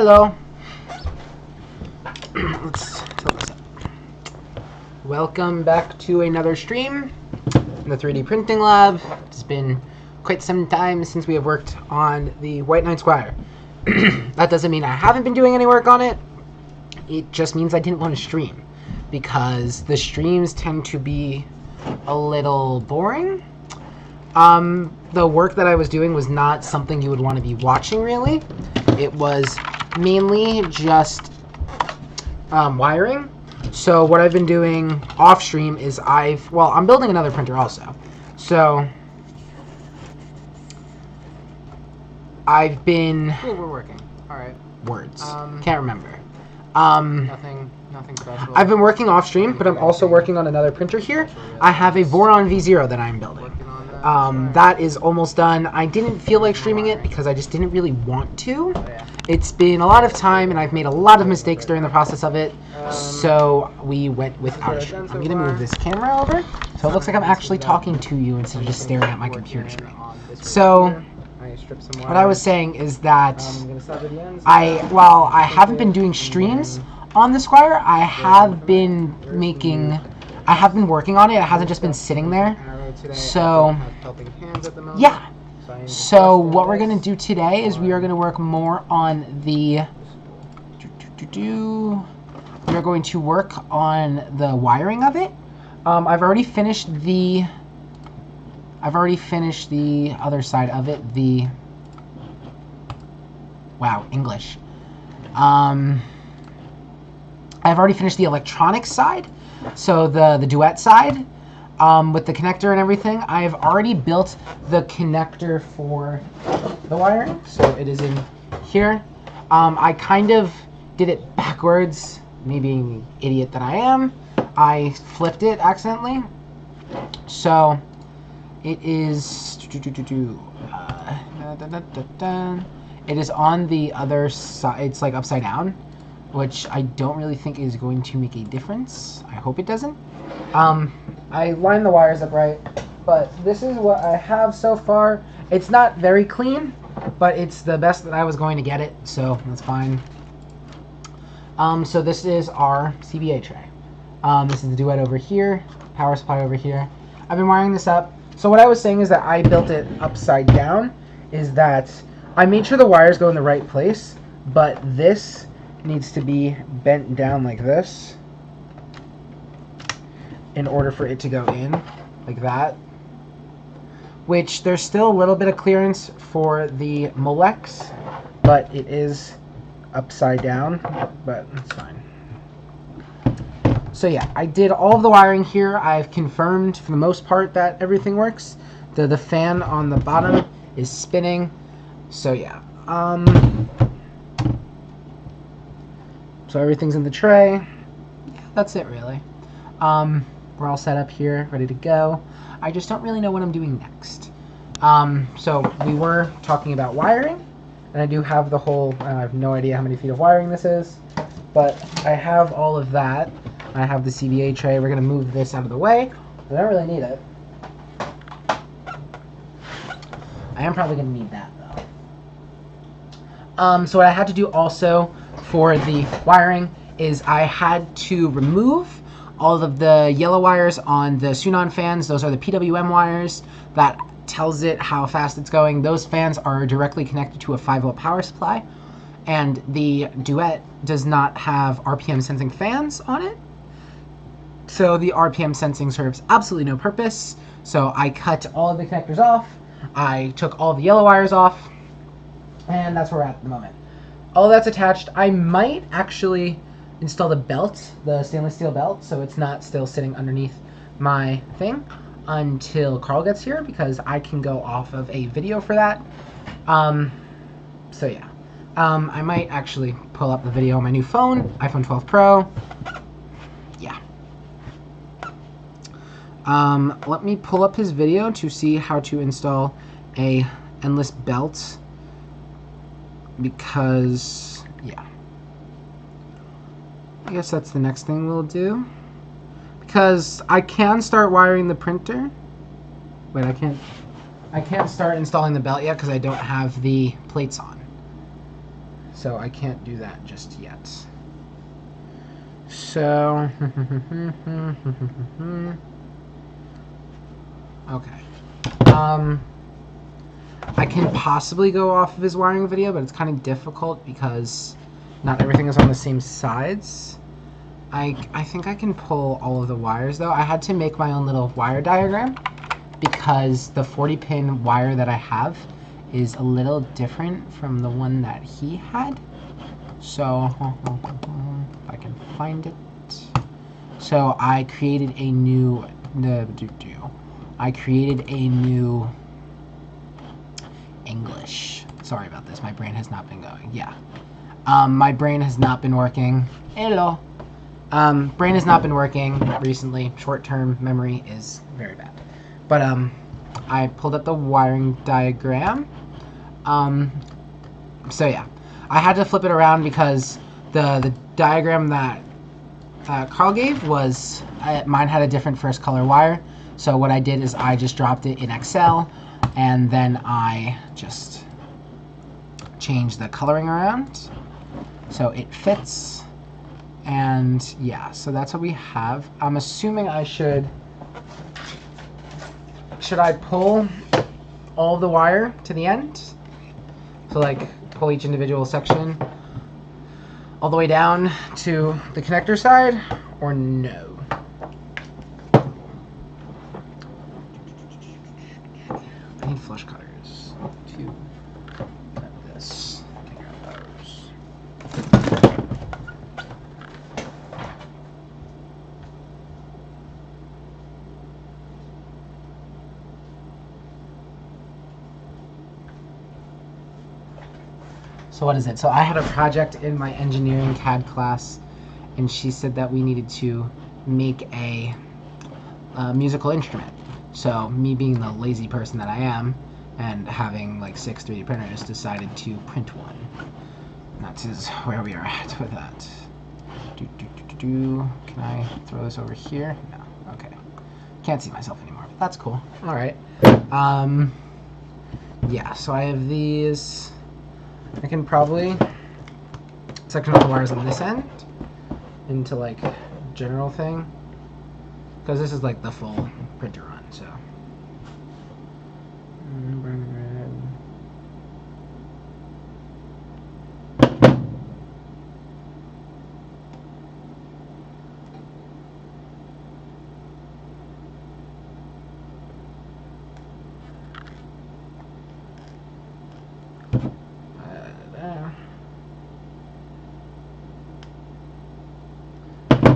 Hello. Let's tilt this up. Welcome back to another stream in the 3D printing lab. It's been quite some time since we have worked on the White Knight Squire. That doesn't mean I haven't been doing any work on it. It just means I didn't want to stream because the streams tend to be a little boring. The work that I was doing was not something you would want to be watching, really. It was mainly just wiring. So what I've been doing off stream is I'm building another printer also. So I've been... Cool, we're working. All right. Words. Can't remember. Nothing special. I've been working off stream, but I'm also working on another printer here. I have a Voron V0 that I'm building. That is almost done. I didn't feel like streaming it because I just didn't really want to. It's been a lot of time, and I've made a lot of mistakes during the process of it, so we went without a stream. I'm going to move this camera over, so it looks like I'm actually talking to you instead of just staring at my computer screen. So what I was saying is that while I haven't been doing streams on the Squire, I have been working on it. It hasn't just been sitting there. So yeah. So what we're going to do today is we are going to work more on the we are going to work on the wiring of it. I've already finished the other side of it, English. I've already finished the electronics side, so the duet side, with the connector and everything. I've already built the connector for the wiring, so it is in here. I kind of did it backwards, me being the idiot that I am. I flipped it accidentally, so it is it is on the other side. It's like upside down, which I don't really think is going to make a difference. I hope it doesn't. I lined the wires up right, but this is what I have so far. It's not very clean, but it's the best that I was going to get it, so that's fine. So this is our CBA tray. This is the duet over here, power supply over here. I've been wiring this up. So what I was saying is that I built it upside down, is that I made sure the wires go in the right place, but this needs to be bent down like this in order for it to go in, like that. Which there's still a little bit of clearance for the Molex, but it is upside down, but it's fine. So yeah, I did all of the wiring here. I've confirmed for the most part that everything works. The fan on the bottom is spinning, so yeah. So everything's in the tray. Yeah, that's it really. We're all set up here, ready to go. I just don't really know what I'm doing next. So we were talking about wiring, and I do have the whole, I have no idea how many feet of wiring this is, but I have all of that. I have the CBA tray. We're going to move this out of the way. I don't really need it. I am probably going to need that, though. So what I had to do also for the wiring is I had to remove all of the yellow wires on the Sunon fans. Those are the PWM wires that tells it how fast it's going. Those fans are directly connected to a 5-volt power supply, and the Duet does not have RPM sensing fans on it. So the RPM sensing serves absolutely no purpose. So I cut all of the connectors off. I took all the yellow wires off, and that's where we're at the moment. All that's attached. I might actually install the belt, the stainless steel belt, so it's not still sitting underneath my thing until Carl gets here, because I can go off of a video for that. So yeah, I might actually pull up the video on my new phone, iPhone 12 Pro. Yeah. Let me pull up his video to see how to install a endless belt, because yeah, I guess that's the next thing we'll do, because I can start wiring the printer. Wait, I can't start installing the belt yet because I don't have the plates on. so I can't do that just yet. So, okay. I can possibly go off of his wiring video, but it's kind of difficult because not everything is on the same sides. I think I can pull all of the wires, though. I had to make my own little wire diagram because the 40-pin wire that I have is a little different from the one that he had. So, if I can find it. So I created a new... I created a new... English. Sorry about this. My brain has not been going. Yeah. My brain has not been working. Hello. Brain has not been working recently. Short-term memory is very bad. But I pulled up the wiring diagram. So yeah, I had to flip it around because the diagram that Carl gave was mine had a different first color wire. So what I did is I just dropped it in Excel, and then I just changed the coloring around so it fits. And yeah, so that's what we have. I'm assuming I should I pull all the wire to the end? So like pull each individual section all the way down to the connector side, or no? I need flush cutters to cut this. Take care of those. So what is it? So I had a project in my engineering CAD class, and she said that we needed to make a musical instrument. So me being the lazy person that I am, and having like 6 3D printers, decided to print one. And that is where we are at with that. Can I throw this over here? No. Okay. Can't see myself anymore, but that's cool. All right. Yeah. So I have these. I can probably section all the wires on this end into like general thing, because this is like the full printer run. So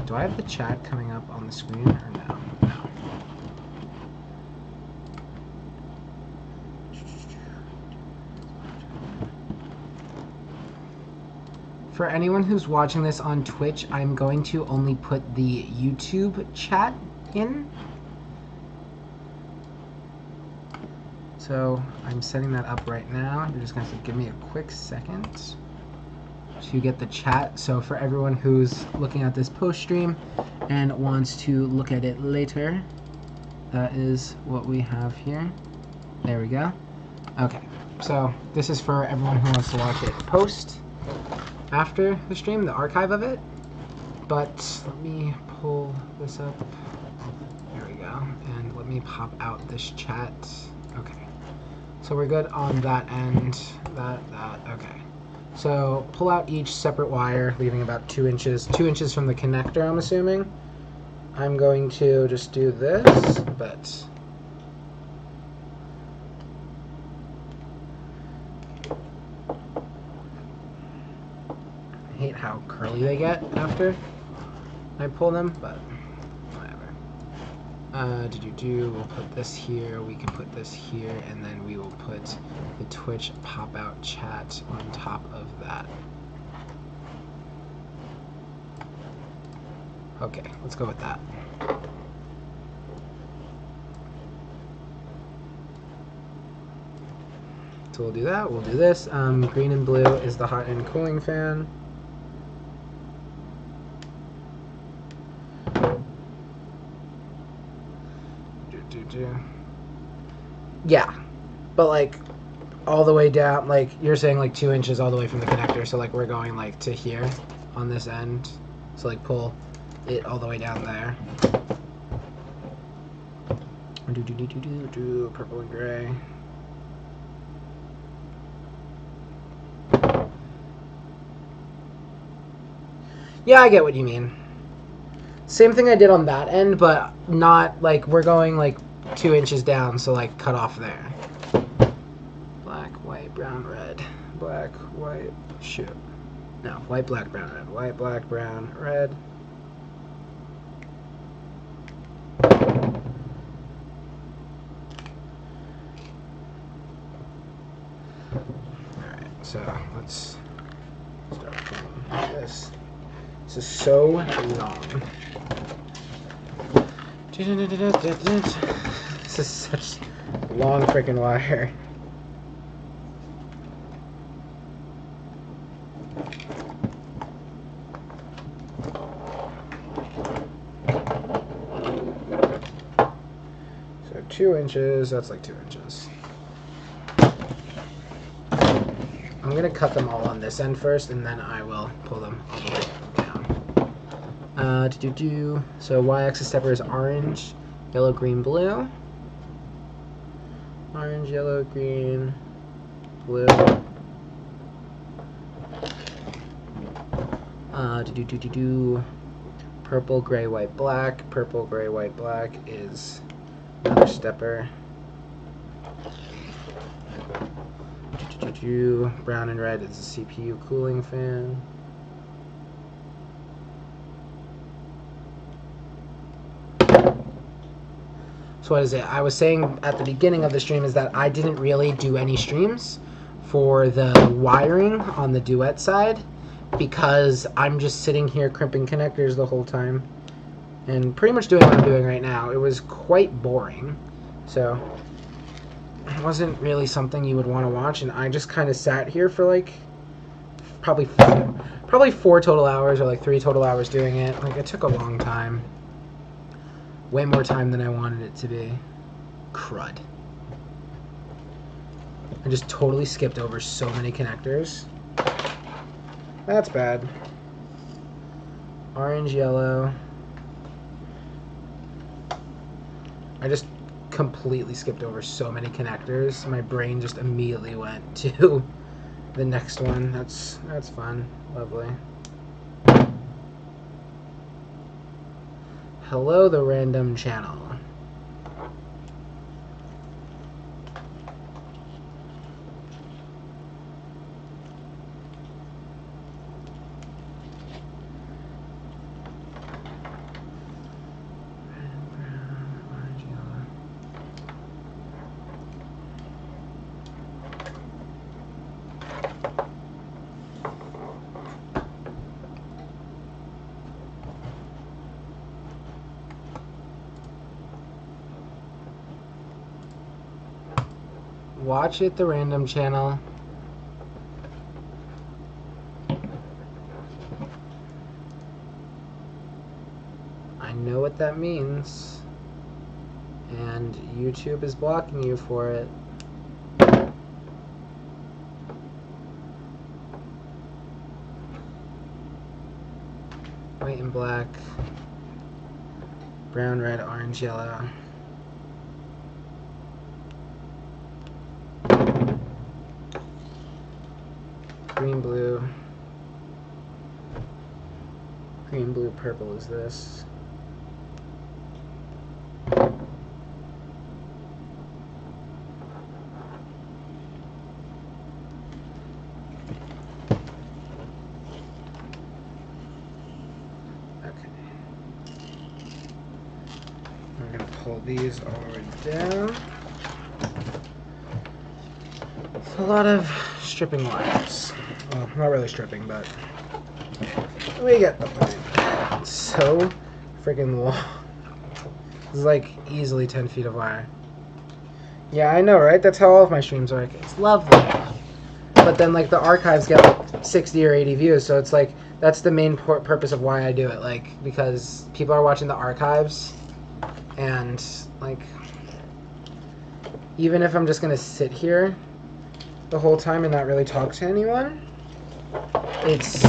do I have the chat coming up on the screen or no? No. For anyone who's watching this on Twitch, I'm going to only put the YouTube chat in. So I'm setting that up right now. You're just going to give me a quick second to get the chat. So for everyone who's looking at this post stream and wants to look at it later, that is what we have here. There we go. Okay, so this is for everyone who wants to watch it post after the stream, the archive of it. But let me pull this up. There we go. And let me pop out this chat. Okay. So we're good on that end. That. Okay. So pull out each separate wire, leaving about 2 inches. 2 inches from the connector, I'm assuming. I'm going to just do this, but I hate how curly they get after I pull them, but whatever. We'll put this here, we can put this here, and then we will put the Twitch pop-out chat on top of that. Okay, let's go with that. So we'll do that, we'll do this. Green and blue is the hot end cooling fan. Yeah, but like all the way down, like you're saying, like 2 inches all the way from the connector. So like we're going like to here on this end. So like pull it all the way down there. Purple and gray. Yeah, I get what you mean. Same thing I did on that end, but not like we're going like 2 inches down, so like cut off there. Black, white, brown, red. Black, white, shoot. No, white, black, brown, red. White, black, brown, red. Alright, so let's start pulling this. This is so long. This is such long freaking wire. So 2 inches, that's like 2 inches. I'm gonna cut them all on this end first, and then I will pull them all the way down. So y-axis stepper is orange, yellow, green, blue. Orange, yellow, green, blue. Purple, gray, white, black. Purple, gray, white, black is another stepper. Brown and red is a CPU cooling fan. So what is it? I was saying at the beginning of the stream is that I didn't really do any streams for the wiring on the duet side because I'm just sitting here crimping connectors the whole time and pretty much doing what I'm doing right now. It was quite boring, so it wasn't really something you would want to watch, and I just kind of sat here for like probably 4 total hours or like 3 total hours doing it. Like it took a long time. Way more time than I wanted it to be. Crud. I just totally skipped over so many connectors. That's bad. Orange, yellow. I just completely skipped over so many connectors. My brain just immediately went to the next one. That's fun. Lovely. Hello, the random channel. Watch it, the random channel. I know what that means. And YouTube is blocking you for it. White and black. Brown, red, orange, yellow. Green, blue. Green, blue, purple is this. Okay. We're going to pull these all the way down. It's a lot of stripping wires. Well, not really stripping, but we get the point. It's so freaking long. It's like easily 10 feet of wire. Yeah, I know, right? That's how all of my streams are. It's lovely. But then, like, the archives get like 60 or 80 views, so it's like, that's the main purpose of why I do it. Like, because people are watching the archives, and, like, even if I'm just going to sit here the whole time and not really talk to anyone. It's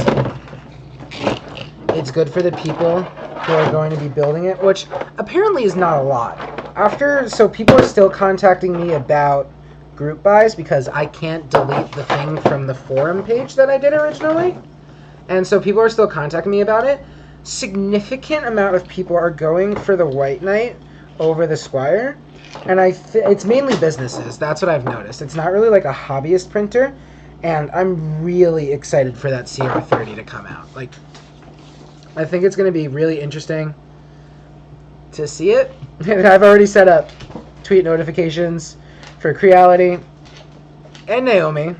good for the people who are going to be building it, which apparently is not a lot. So people are still contacting me about group buys because I can't delete the thing from the forum page that I did originally. And so people are still contacting me about it. Significant amount of people are going for the White Knight over the Squire. And it's mainly businesses. That's what I've noticed. It's not really like a hobbyist printer. And I'm really excited for that CR30 to come out. Like, I think it's going to be really interesting to see it. And I've already set up tweet notifications for Creality and Naomi.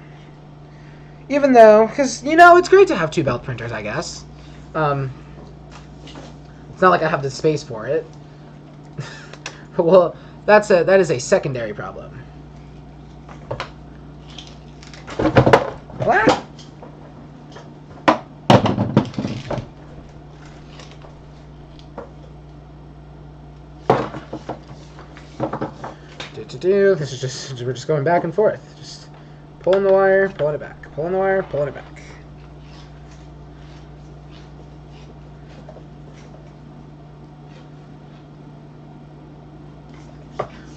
Even though, because, you know, it's great to have 2 belt printers, I guess. It's not like I have the space for it. Well, that is a secondary problem. What? This is just, we're just going back and forth. Just pulling the wire, pulling it back. Pulling the wire, pulling it back.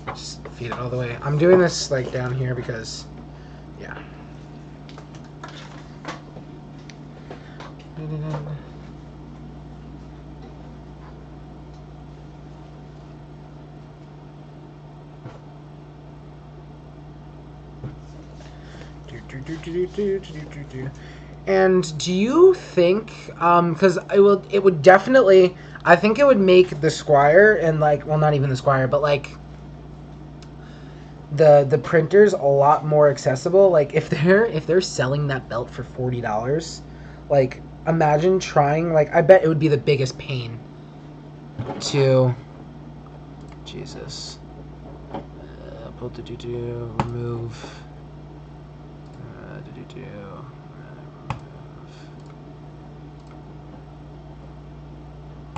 Just feed it all the way. I'm doing this like down here because, yeah. And do you think, because it would definitely, I think it would make the Squire and like, well, not even the Squire, but like the printers a lot more accessible. Like if they're selling that belt for $40, like imagine trying, like I bet it would be the biggest pain to, Jesus, remove.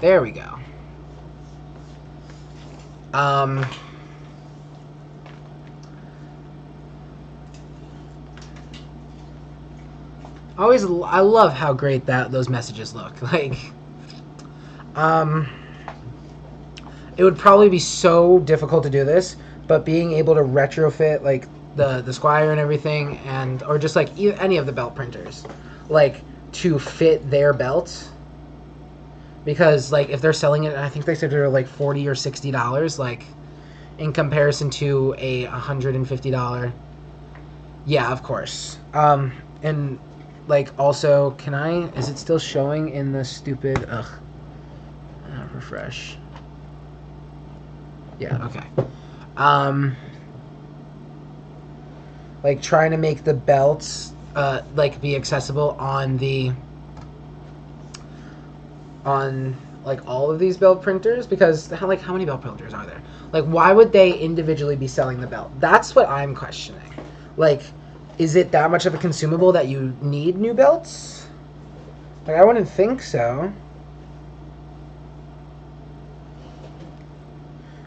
There we go. I love how great those messages look. Like, it would probably be so difficult to do this, but being able to retrofit like the Squire and everything, or just like any of the belt printers, like to fit their belt. Because like if they're selling it, I think they said they're like $40 or $60, like in comparison to a $150. Yeah, of course. And like also, is it still showing in the stupid? Refresh. Yeah. Okay. Like trying to make the belts like be accessible on like all of these belt printers, because how many belt printers are there? Like why would they individually be selling the belt? That's what I'm questioning. Like, is it that much of a consumable that you need new belts? Like I wouldn't think so.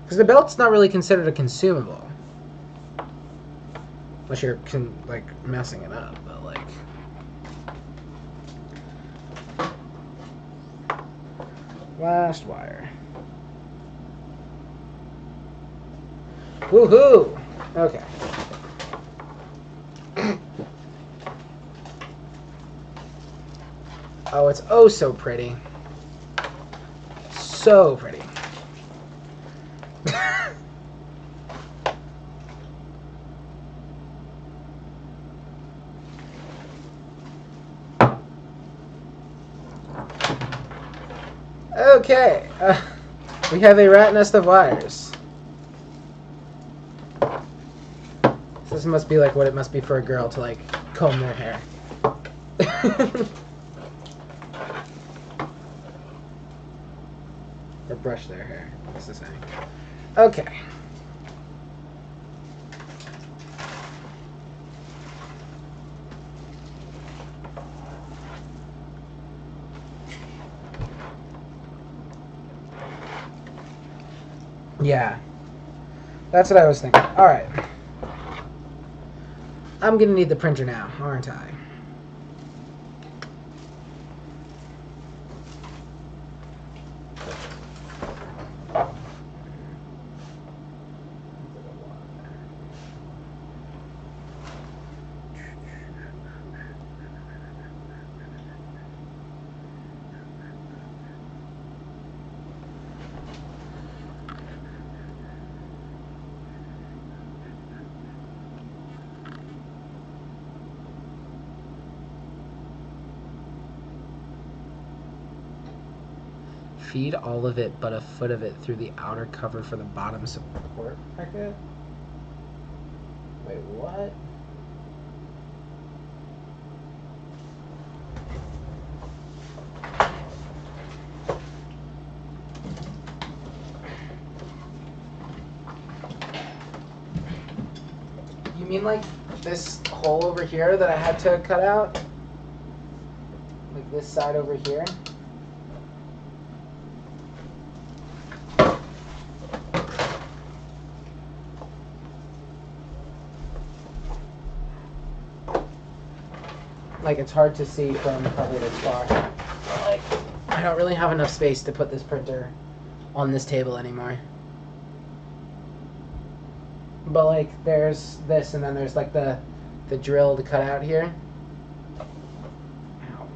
Because the belt's not really considered a consumable. Unless you're like messing it up, but like. Last wire. Woohoo! Okay. Oh, it's oh so pretty. So pretty. Okay, we have a rat nest of wires. This must be like what it must be for a girl to like comb their hair. Or brush their hair, what's the saying? Okay. Yeah, that's what I was thinking. All right. I'm gonna need the printer now, aren't I? Feed all of it but a foot of it through the outer cover for the bottom support bracket. Wait, what? You mean like this hole over here that I had to cut out? Like this side over here? Like it's hard to see from probably this far. But like I don't really have enough space to put this printer on this table anymore. But like there's this and then there's like the drill to cut out here. Ow.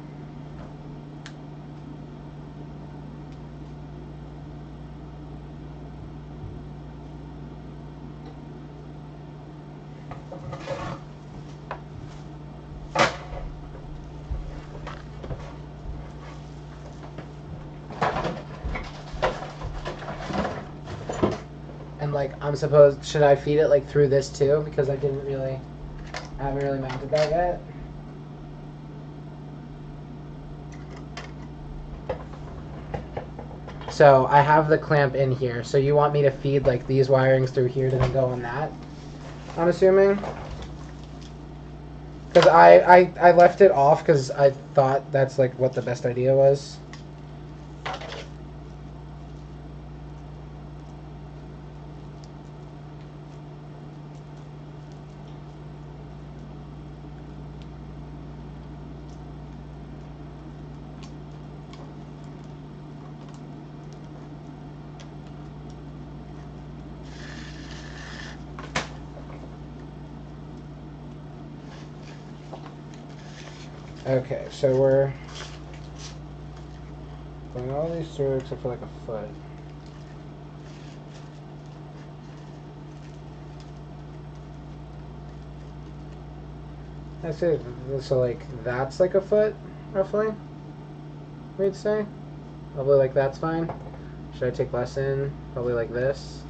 And like I'm supposed, should I feed it like through this too? Because I haven't really mounted that yet. So I have the clamp in here. So you want me to feed like these wirings through here to then go on that? I'm assuming. Because I left it off because I thought that's like what the best idea was. Okay, so we're going all these through except for like a foot. That's it. So like that's like a foot, roughly. We'd say. Probably like that's fine. Should I take less in? Probably like this.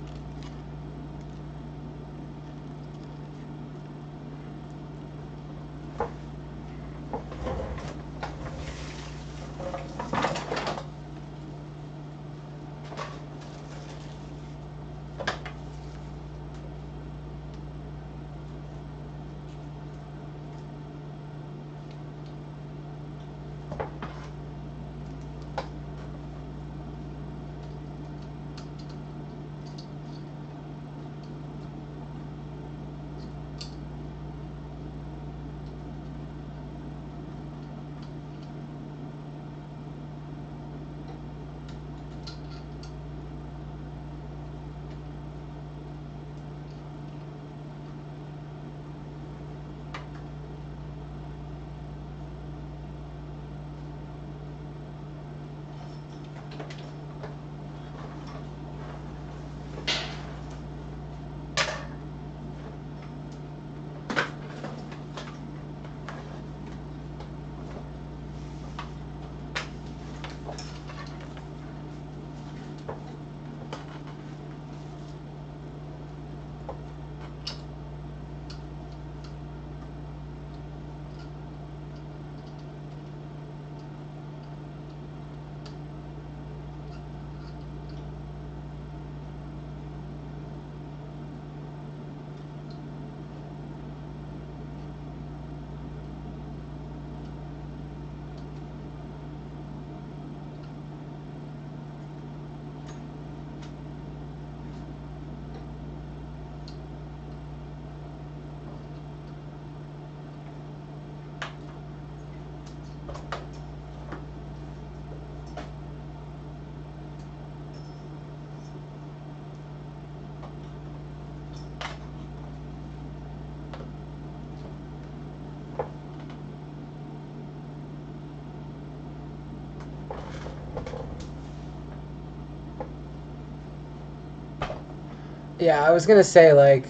Yeah, I was gonna say, like,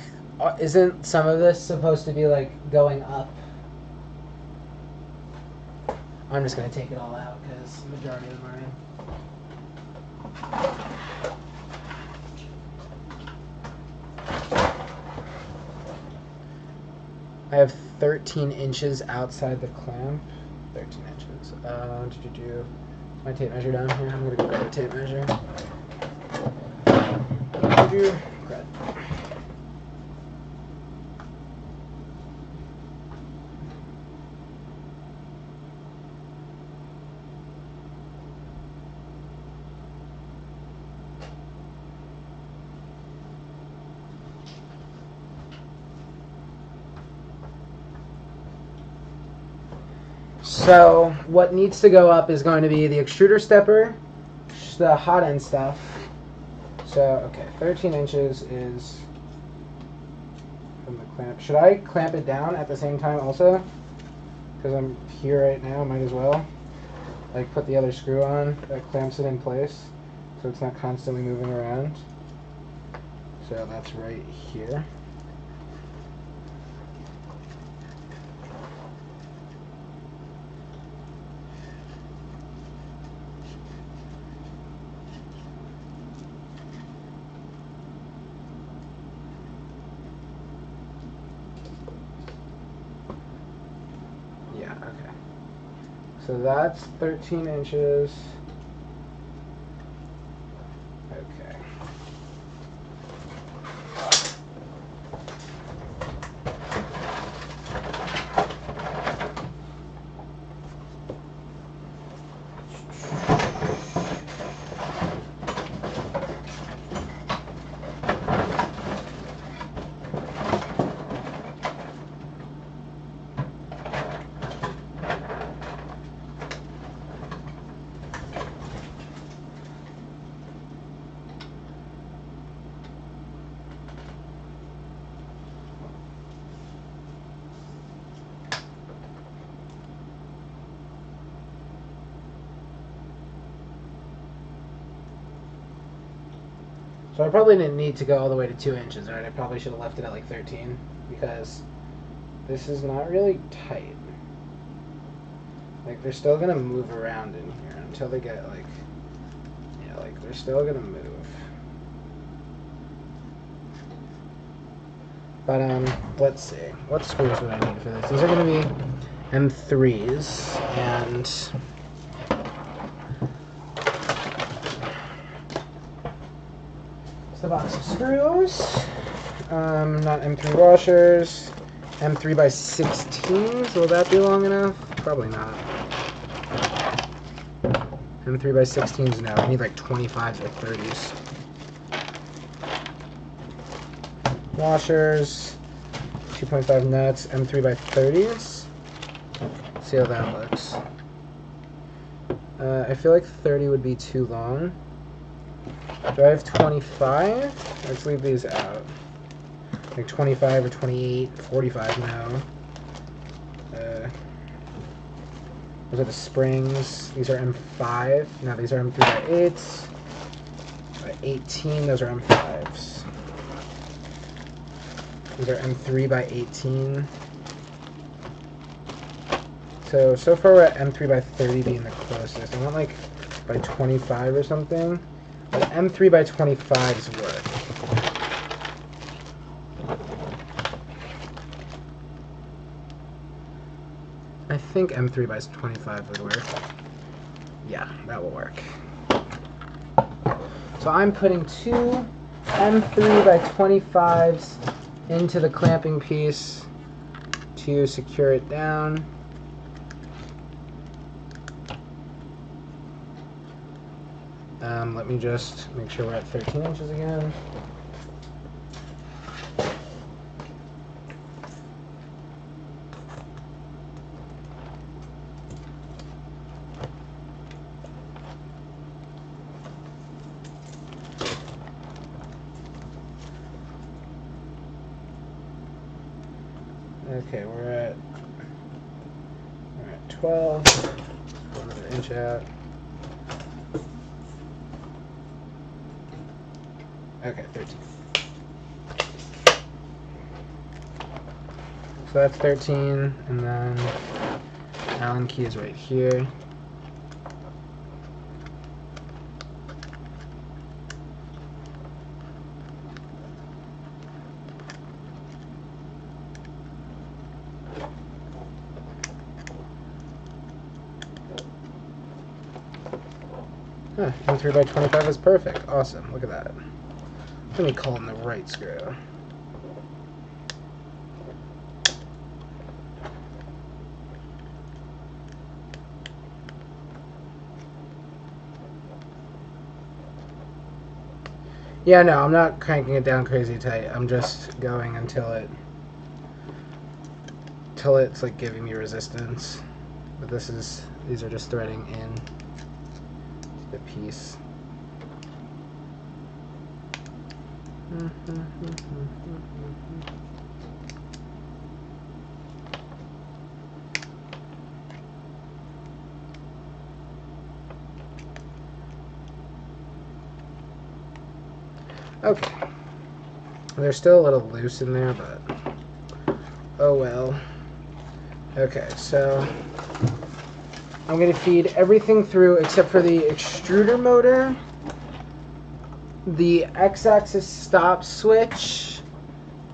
isn't some of this supposed to be, like, going up? I'm just gonna take it all out, because the majority of them are in. I have 13 inches outside the clamp. 13 inches. My tape measure down here. I'm gonna go grab a tape measure. Grab. So what needs to go up is going to be the extruder stepper, the hot end stuff. So, okay, 13 inches is from the clamp. Should I clamp it down at the same time also? Because I'm here right now, might as well. Like, put the other screw on that clamps it in place so it's not constantly moving around. So that's right here. Yeah, okay. So that's 13 inches. Okay. So I probably didn't need to go all the way to 2 inches, right? I probably should have left it at like 13 because this is not really tight. Like, they're still gonna move around in here until they get like, yeah, like they're still gonna move. But let's see. What screws would I need for this? These are gonna be M3s, and the box of screws, not M3 washers, M3 by 16s, will that be long enough? Probably not. M3 by 16s, no, I need like 25s or 30s. Washers, 2.5 nuts, M3 by 30s. Let's see how that looks. I feel like 30 would be too long. Do I have 25? Let's leave these out. Like 25 or 28, 45 now. Those are the springs. These are M5. No, these are M3 by 8s. By 18, those are M5s. These are M3 by 18. So far we're at M3 by 30 being the closest. I want like by 25 or something. But M3 by 25s work. I think M3 by 25 would work. Yeah, that will work. So I'm putting two M3 by 25s into the clamping piece to secure it down. Let me just make sure we're at 13 inches again. Okay, we're at 12. Another inch out. Okay, 13. So that's 13, and then Allen key is right here. Huh, 3 by 25 is perfect. Awesome, look at that. Let me call in the right screw. Yeah, no, I'm not cranking it down crazy tight. I'm just going until it's like giving me resistance. But these are just threading in the piece. Okay. They're still a little loose in there, but oh well. Okay, so I'm going to feed everything through except for the extruder motor, the X-axis stop switch.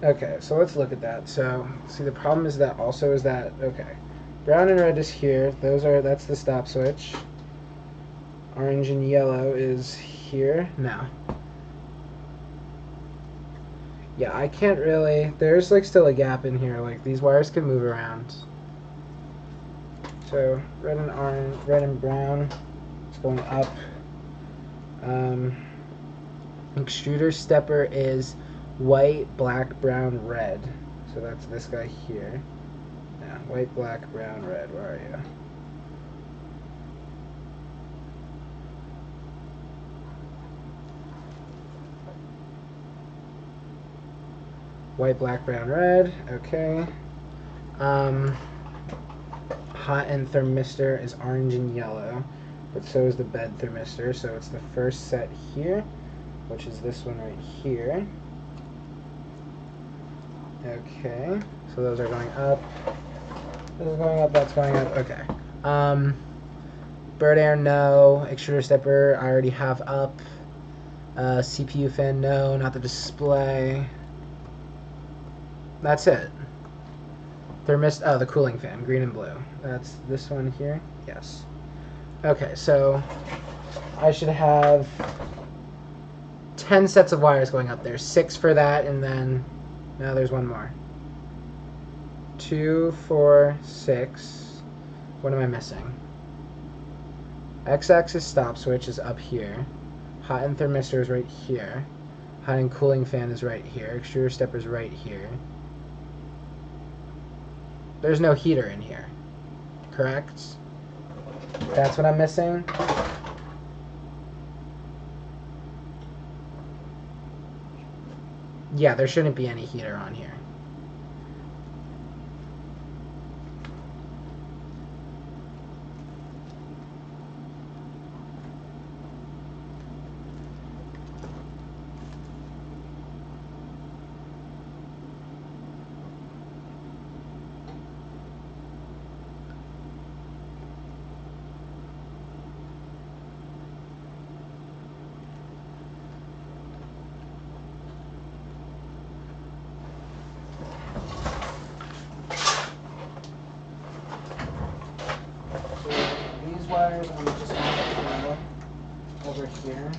Okay, so let's look at that. So, see, the problem is that okay, brown and red is here. That's the stop switch. Orange and yellow is here. Now, yeah, I can't really, there's like still a gap in here. Like these wires can move around. So red and brown, it's going up. Extruder stepper is white, black, brown, red. So that's this guy here. Yeah, white, black, brown, red. Where are you? White, black, brown, red. Okay. Hot end thermistor is orange and yellow, but so is the bed thermistor. So it's the first set here, which is this one right here. Okay, so those are going up. This is going up, that's going up. Okay. Bird air, no. Extruder stepper, I already have up. CPU fan, no. Not the display. That's it. The cooling fan, green and blue. That's this one here. Yes. Okay, so I should have 10 sets of wires going up there. 6 for that, and then now there's one more. 2, 4, 6. What am I missing? X-axis stop switch is up here. Hot end thermistor is right here. Hot end cooling fan is right here. Extruder stepper is right here. There's no heater in here, correct? That's what I'm missing. Yeah, there shouldn't be any heater on here. Wires, I'm just going to put over here.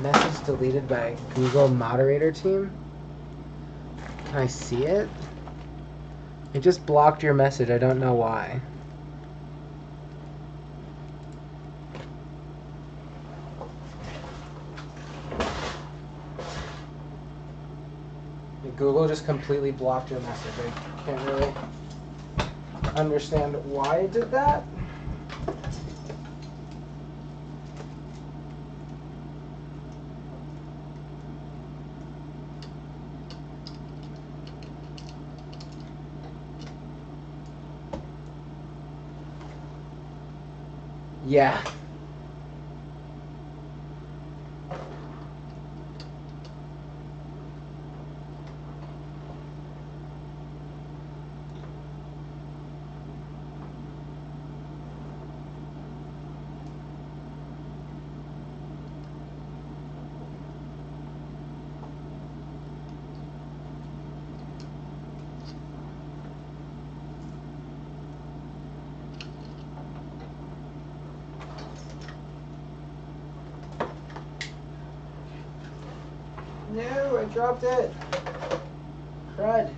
Message deleted by Google moderator team. Can I see it? It just blocked your message. I don't know why. Google just completely blocked your message. I can't really understand why it did that. Yeah. dropped it. Crud.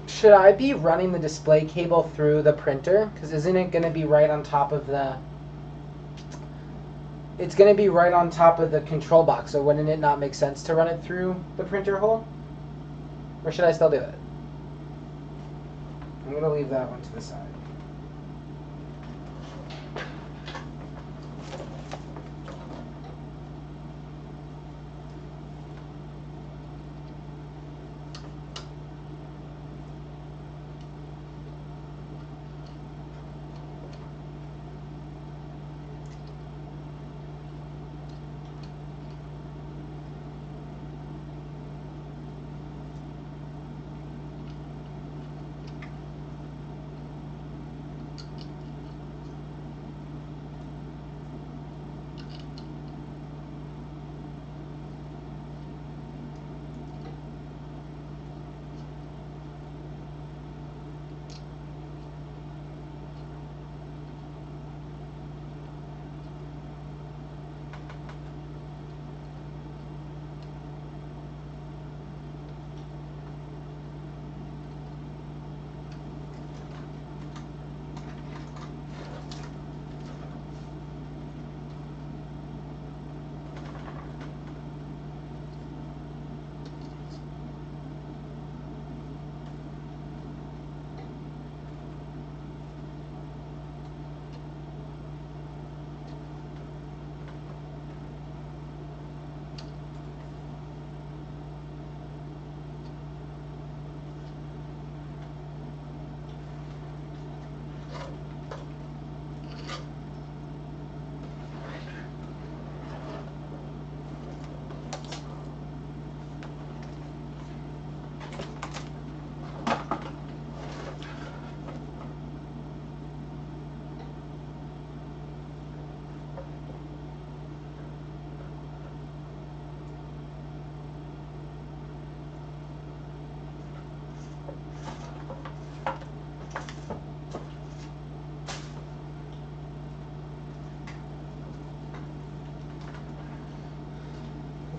Should I be running the display cable through the printer? Because isn't it going to be right on top of the... It's going to be right on top of the control box, so wouldn't it not make sense to run it through the printer hole? Or should I still do it? I'm going to leave that one to the side.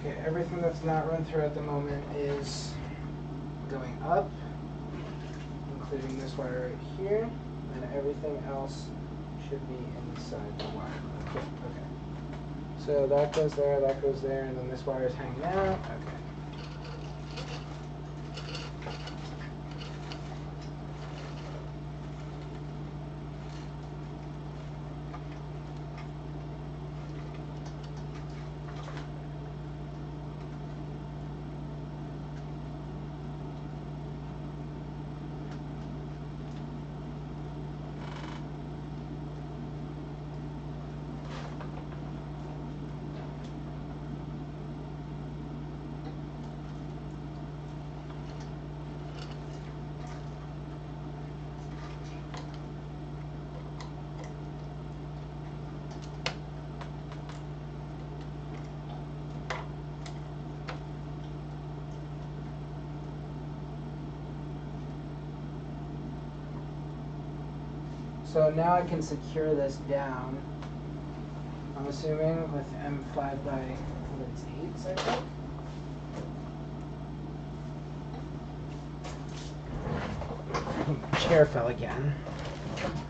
Okay, everything that's not run through at the moment is going up, including this wire right here, and everything else should be inside the wire. Okay. So that goes there, and then this wire is hanging out. Okay. So now I can secure this down, I'm assuming, with M5 by 8s, I think. Chair fell again.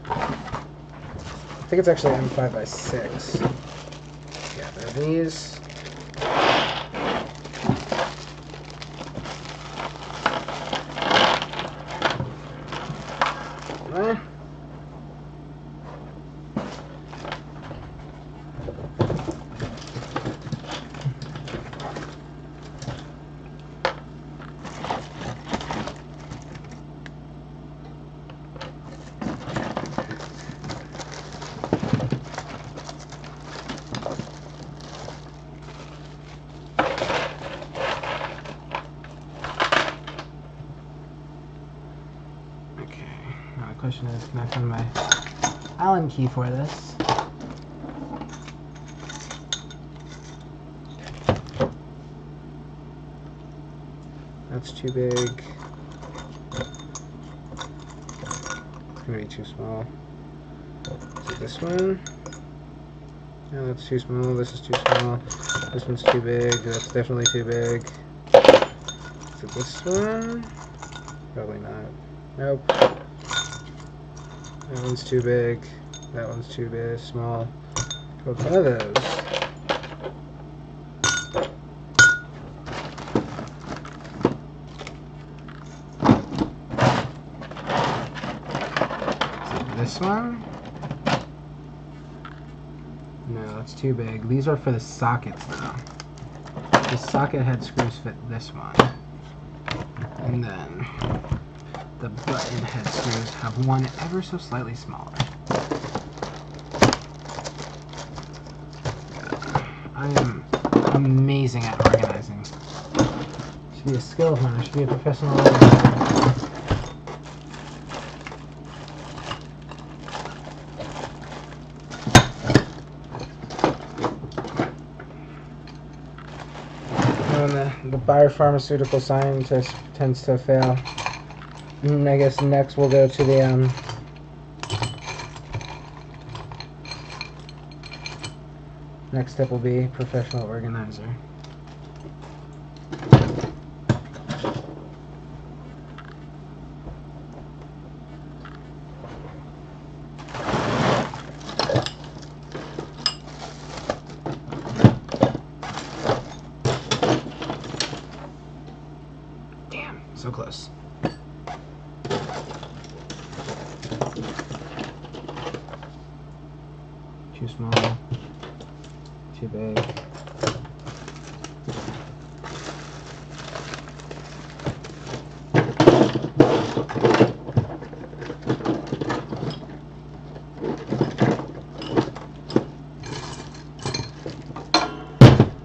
I think it's actually M5 by 6. Yeah, there are these. Question is, can I find my Allen key for this? That's too big. It's gonna be too small. Is it this one? No, that's too small. This is too small. This one's too big. That's definitely too big. Is it this one? Probably not. Nope. That one's too big. That one's too big. Small. What's one of those? This one? No, that's too big. These are for the sockets though. The socket head screws fit this one. And then the button head screws have one ever so slightly smaller. I am amazing at organizing. Should be a skill of mine. I should be a professional organizer. The biopharmaceutical scientist tends to fail. I guess next we'll go to the next step will be professional organizer. So close. Too small. Too big.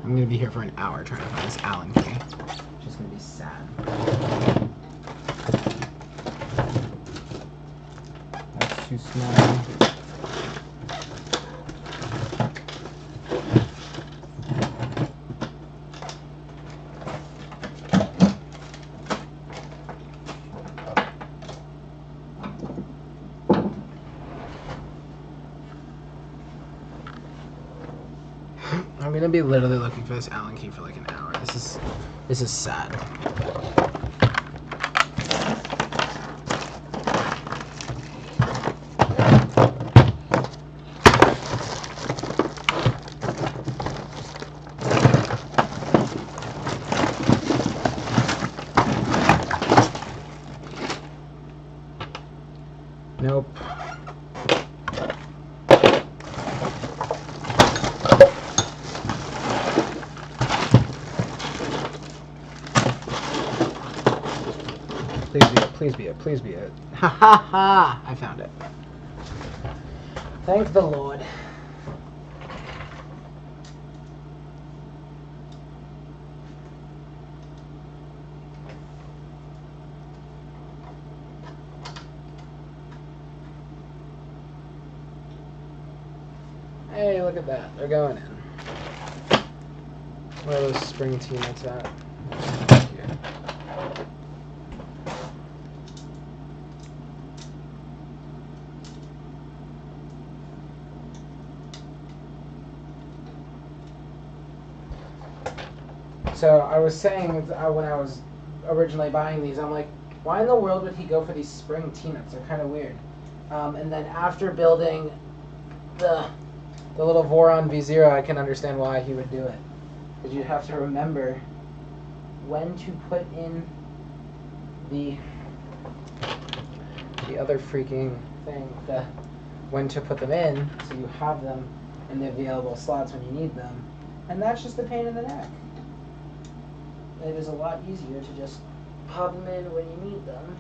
I'm going to be here for an hour trying to find this Allen key. Which is going to be sad. Too small. I'm gonna be literally looking for this Allen key for like an hour. This is sad. Nope. Please be it, please be it, please be it. Ha ha ha! I found it. Thank the Lord. Hey, look at that. They're going in. Where are those spring teammates at? Here. So I was saying when I was originally buying these, I'm like, why in the world would he go for these spring teammates? They're kind of weird. And then after building the little Voron V0, I can understand why he would do it. Because you have to remember when to put in the other freaking thing, when to put them in, so you have them in the available slots when you need them. And that's just a pain in the neck. It is a lot easier to just pop them in when you need them.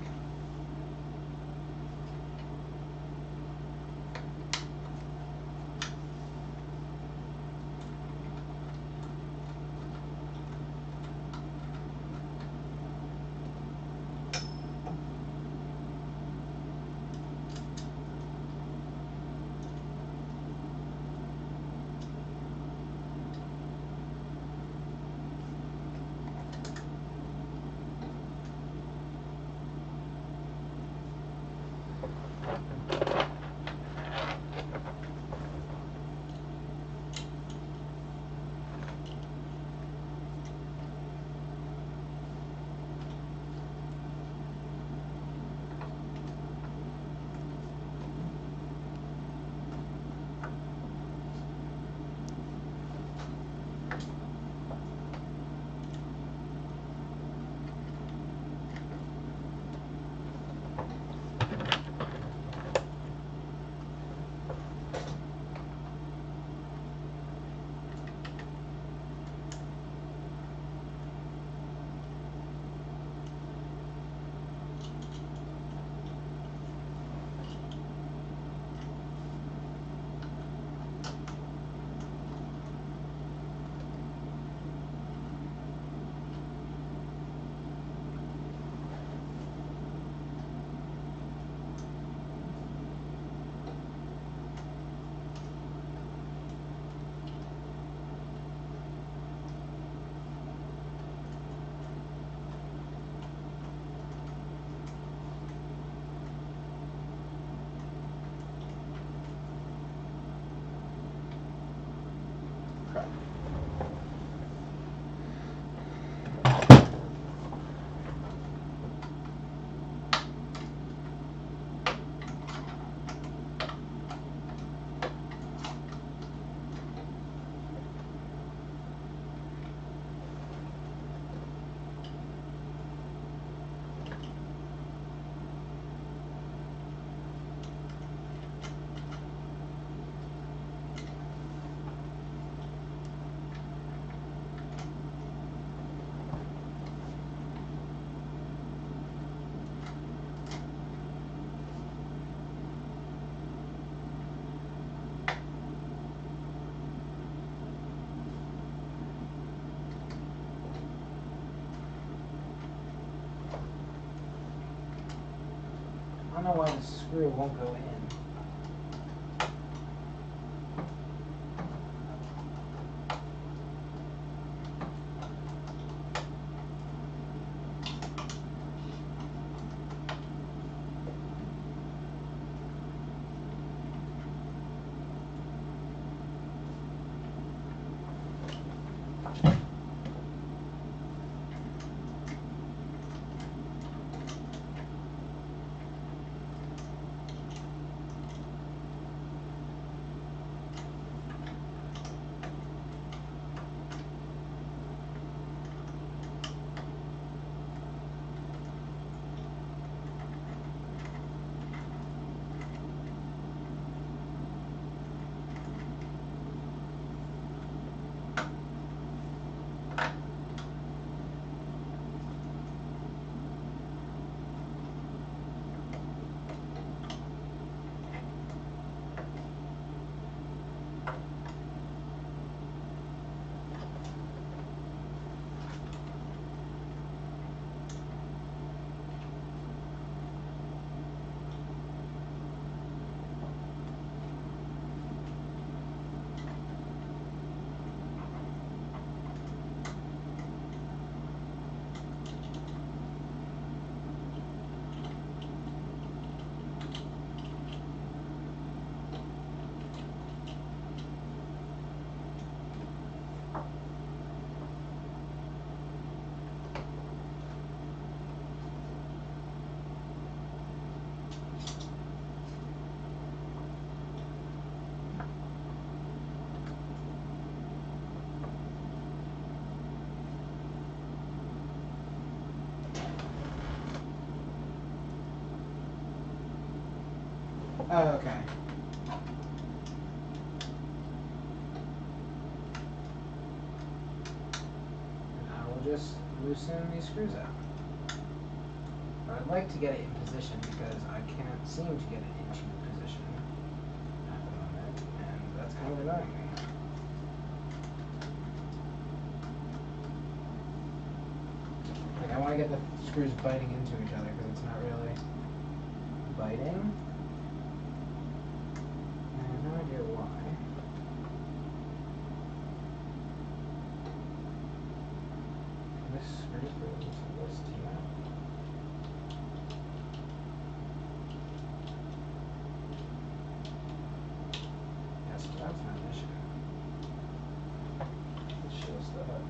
don't know why the screw won't go in. Oh, okay. And I will just loosen these screws out. But I'd like to get it in position because I can't seem to get it into position at the moment, and that's kind of annoying me. Like, I want to get the screws biting into each other because it's not really biting. I have no idea why. This screw through this T-nut. Yes, but that's not an issue. Let's show stuff.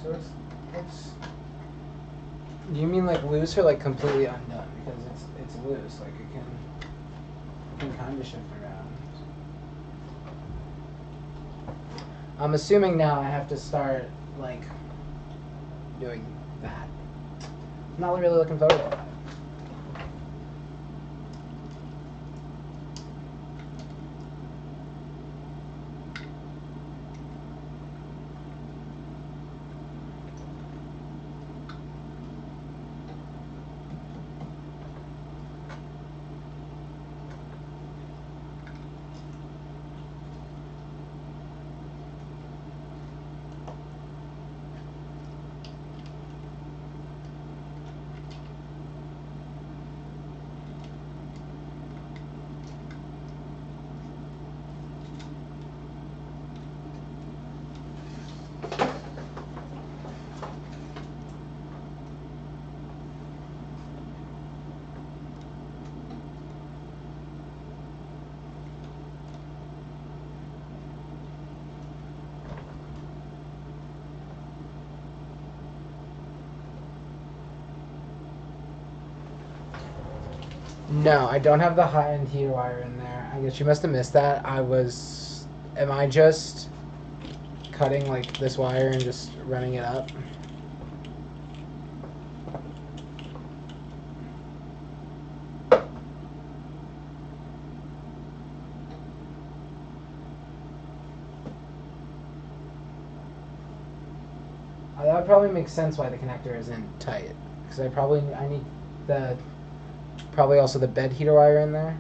So it's. You mean like loose or like completely undone? Because it's loose, like it can kind of shift around. I'm assuming now I have to start like doing that. I'm not really looking forward to that. No, I don't have the high-end heater wire in there. I guess you must have missed that. Am I just cutting like this wire and just running it up? That would probably make sense why the connector isn't tight. Because I need the Probably also the bed heater wire in there.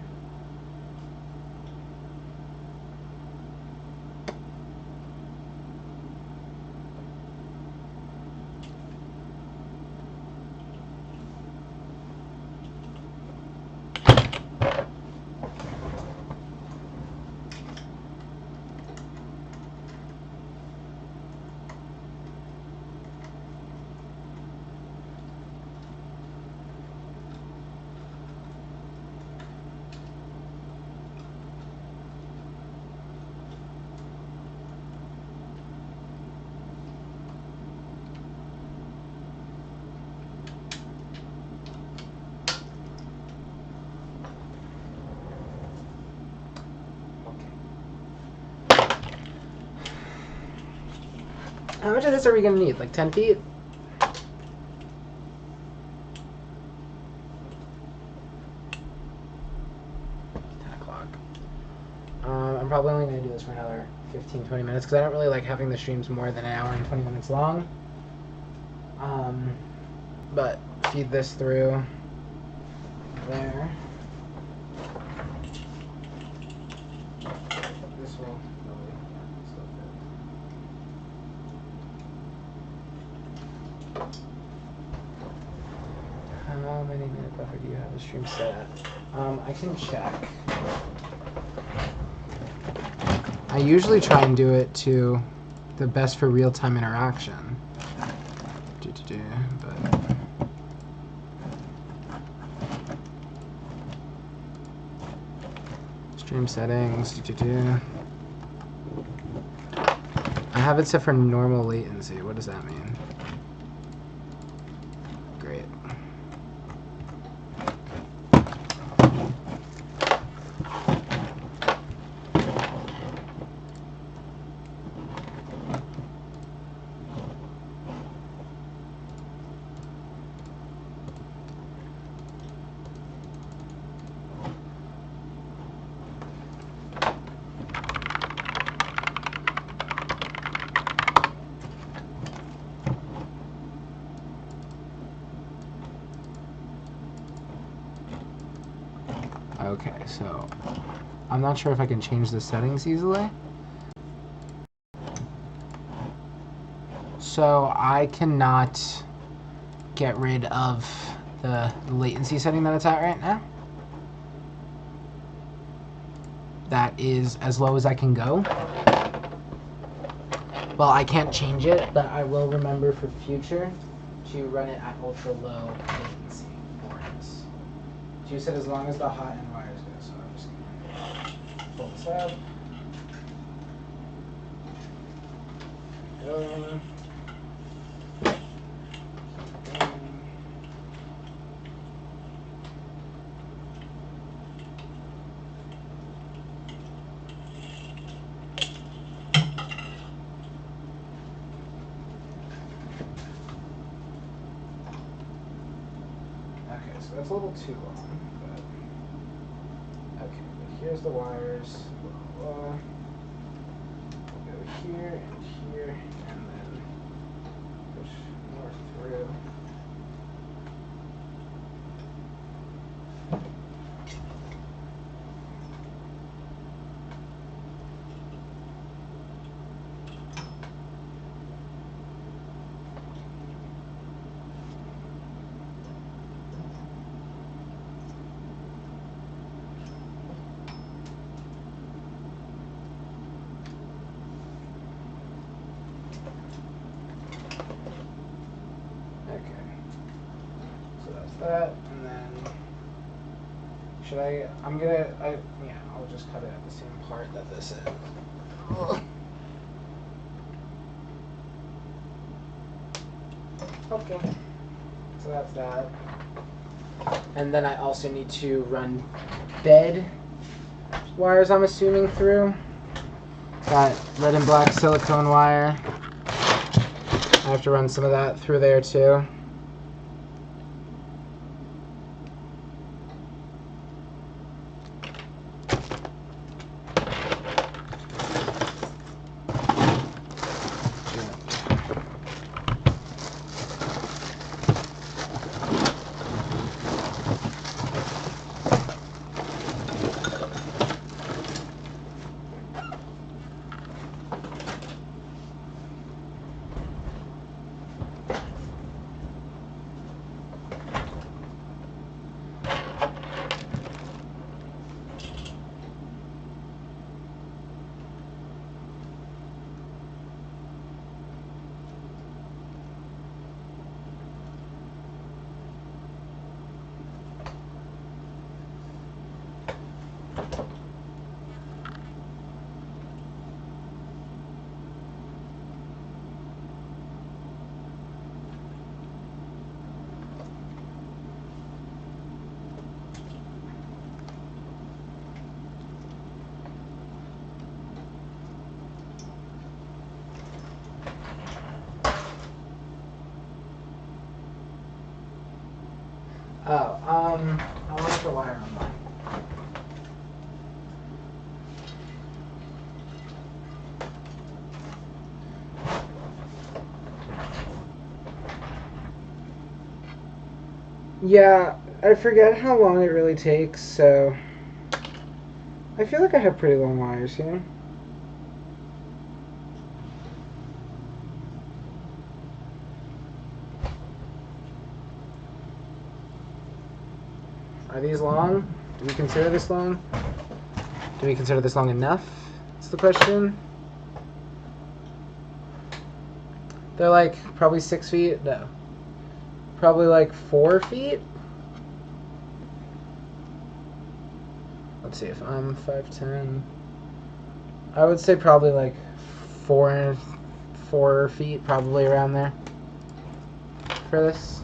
How much of this are we going to need? Like 10 feet? 10 o'clock. I'm probably only going to do this for another 15-20 minutes because I don't really like having the streams more than an hour and 20 minutes long. But feed this through there. This will probably still fit. How many minute buffer do you have the stream set at? I can check. I usually try and do it to the best for real-time interaction. But stream settings. I have it set for normal latency. What does that mean? Great. Okay, so I'm not sure if I can change the settings easily. So I cannot get rid of the latency setting that it's at right now. That is as low as I can go. Well, I can't change it, but I will remember for future to run it at ultra low latency for this. You said as long as the hot end wires go, so I'm just gonna pull this out. Okay, so that's a little too long, but okay, but here's the wires. We'll go here and here, and then push north through. That, and then should yeah, I'll just cut it at the same part that this is. Ugh. Okay, so that's that. And then I also need to run bed wires, I'm assuming, through. Got red and black silicone wire. I have to run some of that through there too. Oh, how long is the wire on mine? Yeah, I forget how long it really takes, so I feel like I have pretty long wires here. Are these long? Do we consider this long? Do we consider this long enough? That's the question. They're like probably 6 feet. No. Probably like 4 feet. Let's see if I'm 5'10". I would say probably like 4 feet, probably around there for this.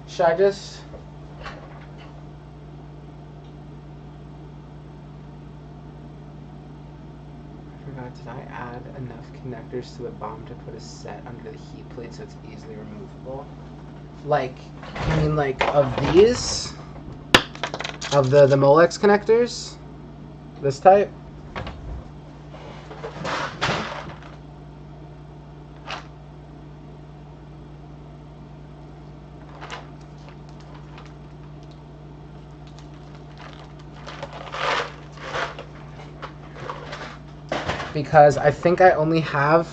Should I just... I forgot, did I add enough connectors to the bomb to put a set under the heat plate so it's easily removable? Like, I mean like of these? Of the Molex connectors? This type? Because I think I only have...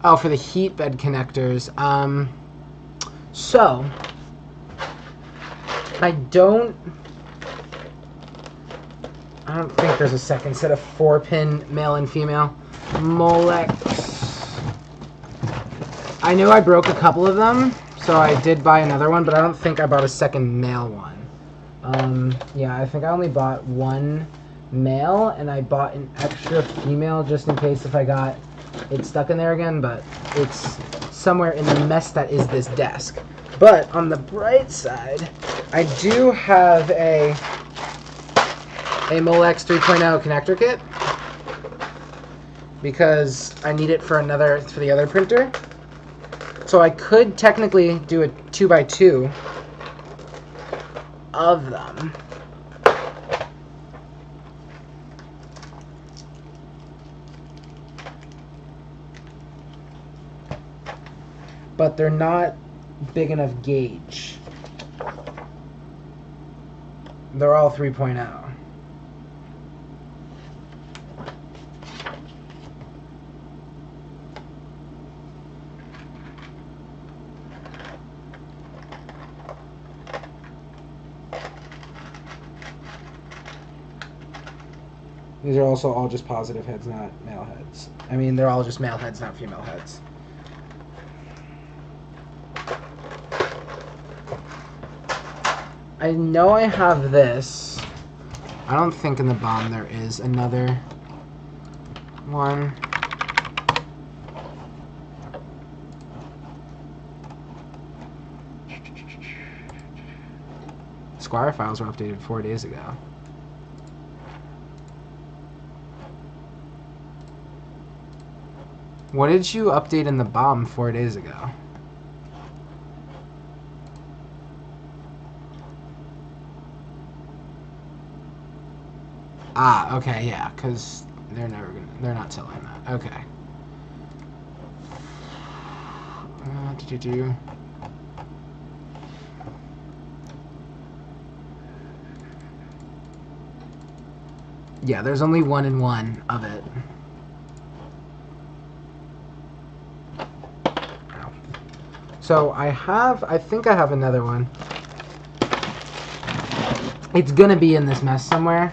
Oh, for the heat bed connectors. So, I don't think there's a second set of 4-pin male and female Molex. I knew I broke a couple of them, so I did buy another one, but I don't think I bought a second male one. Yeah, I think I only bought one male, and I bought an extra female just in case if I got it stuck in there again, but it's somewhere in the mess that is this desk. But on the bright side, I do have a Molex 3.0 connector kit because I need it for the other printer. So I could technically do a 2x2 of them. But they're not big enough gauge. They're all 3.0. These are also all just positive heads, not male heads. I mean, they're all just male heads, not female heads. I know I have this. I don't think in the bomb there is another one. Squire files were updated 4 days ago. What did you update in the bomb 4 days ago? Ah, okay, yeah, because they're not selling that. Okay. Yeah, there's only 1 in 1 of it. So I think I have another one. it's gonna be in this mess somewhere.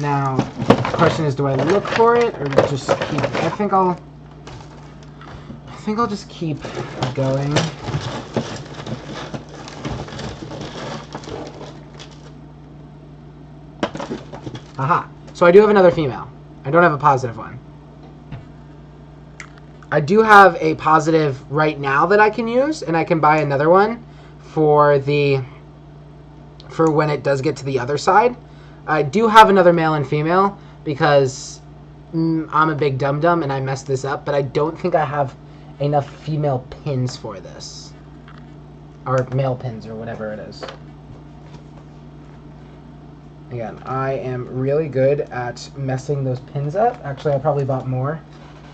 Now, the question is, do I look for it or just keep? I think I'll just keep going. Aha. So I do have another female. I don't have a positive one. I do have a positive right now that I can use, and I can buy another one for when it does get to the other side. I do have another male and female because I'm a big dum-dum and I messed this up, but I don't think I have enough female pins for this. Or male pins or whatever it is. Again, I am really good at messing those pins up. Actually, I probably bought more.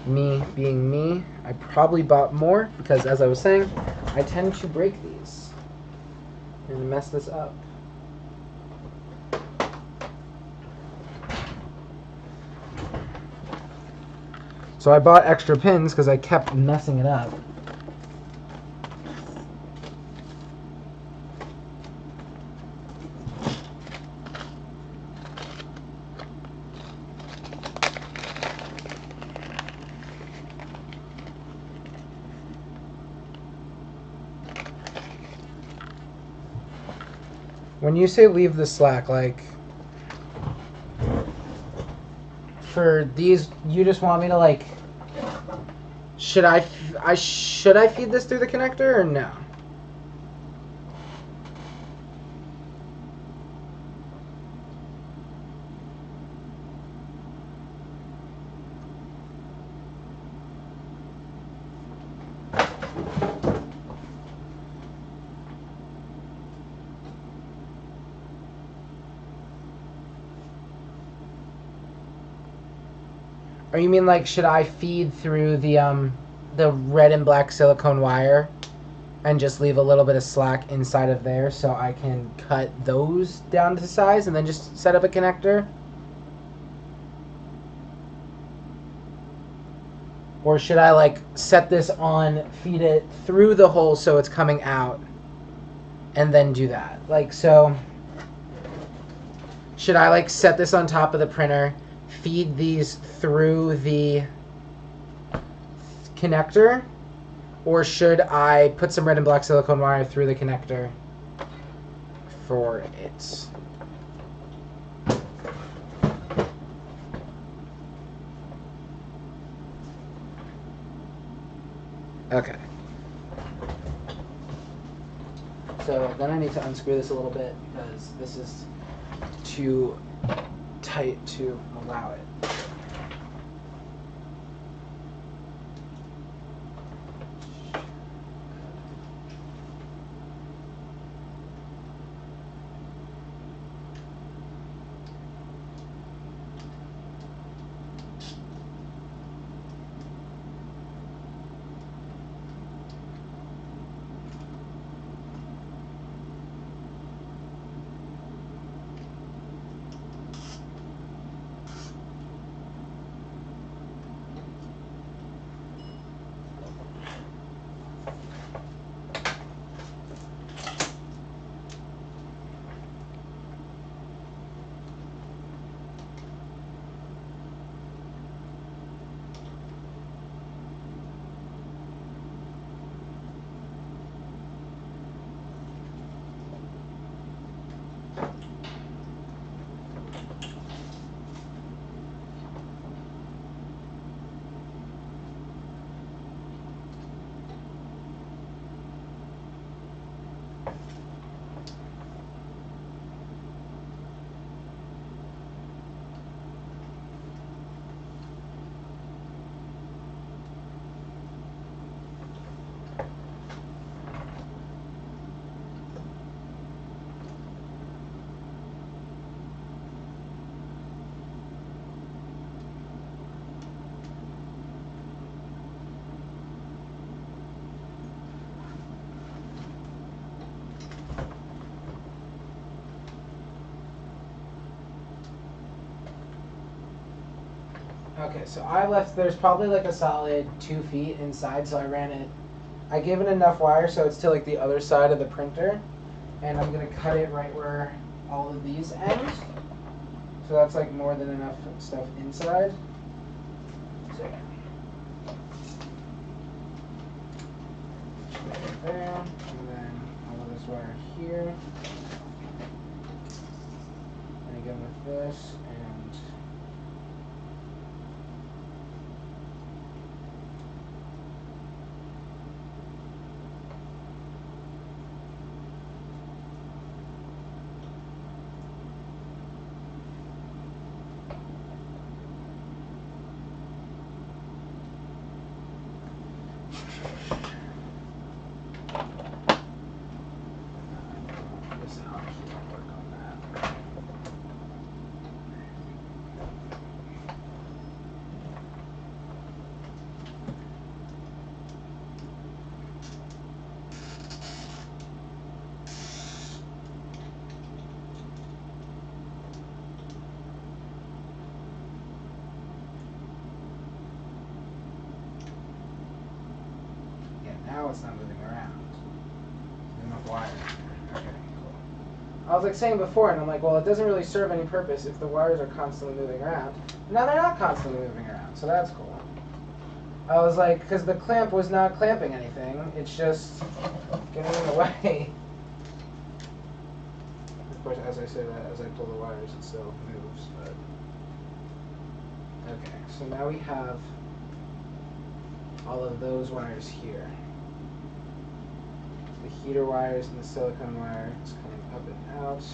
Me being me, I probably bought more because, as I was saying, I tend to break these and mess this up. So I bought extra pins because I kept messing it up. When you say leave the slack, like, for these, you just want me to, like, should I feed this through the connector or no? Or you mean like, should I feed through the red and black silicone wire and just leave a little bit of slack inside of there so I can cut those down to size and then just set up a connector? Or should I like set this on, feed it through the hole so it's coming out and then do that? Like, so should I like set this on top of the printer, feed these through the connector, or should I put some red and black silicone wire through the connector for it? Okay. So then I need to unscrew this a little bit because this is too tight to allow it. Okay, so I left, there's probably like a solid 2 feet inside, so I gave it enough wire so it's to like the other side of the printer, and I'm gonna cut it right where all of these ends. So that's like more than enough stuff inside. So yeah. There, and then all of this wire here. And again with this, and this out here, work on that. Yeah, now it's not moving around. There's enough wire. Okay, cool. I was like saying before, and I'm like, well, it doesn't really serve any purpose if the wires are constantly moving around. Now they're not constantly moving around, so that's cool. I was like, because the clamp was not clamping anything, it's just getting in the way. Of course, as I say that, as I pull the wires, it still moves, but... Okay, so now we have all of those wires here. The heater wires and the silicone wire is coming up and out.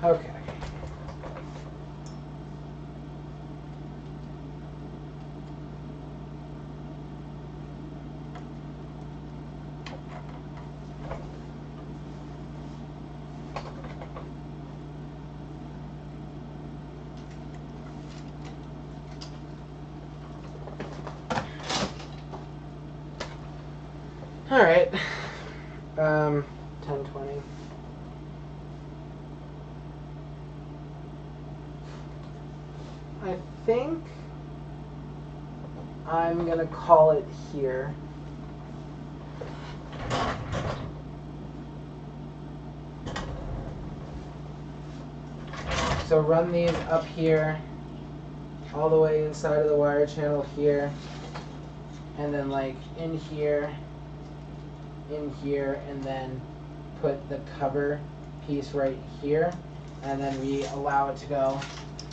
Okay. All right. 10:20. I think I'm gonna call it here. So run these up here, all the way inside of the wire channel here, and then like in here, and then put the cover piece right here, and then we allow it to go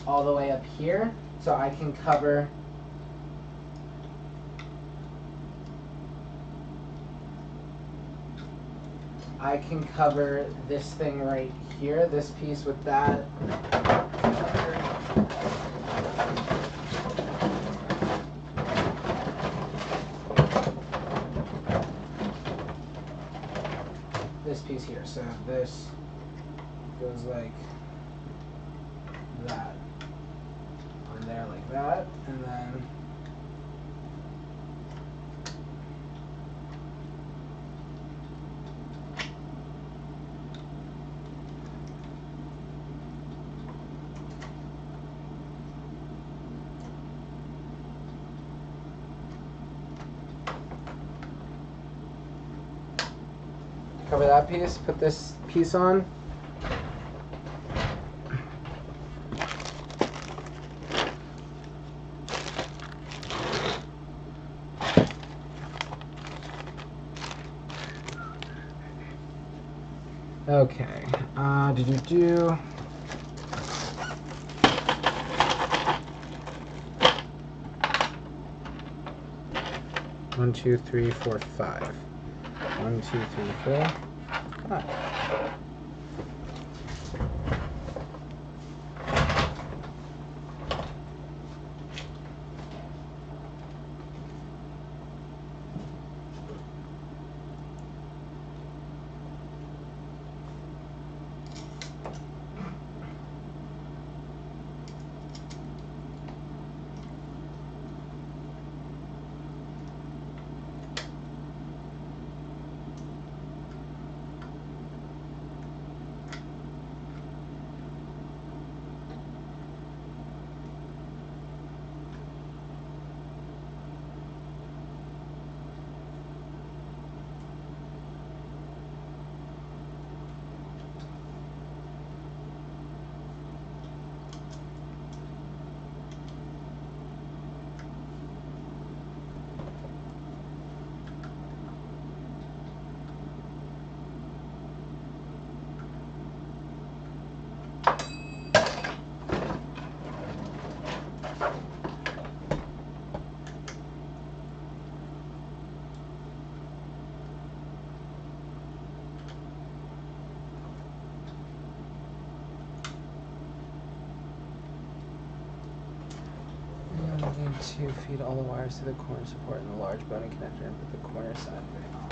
all the way up here, so I can cover this thing right here, this piece with that. This piece here, so this goes like that, on there like that, and then cover that piece, put this piece on. Okay, 1, 2, 3, 4, 5. 1, 2, 3, 4, 5. To feed all the wires to the corner support and the large bony connector and put the corner side of it on.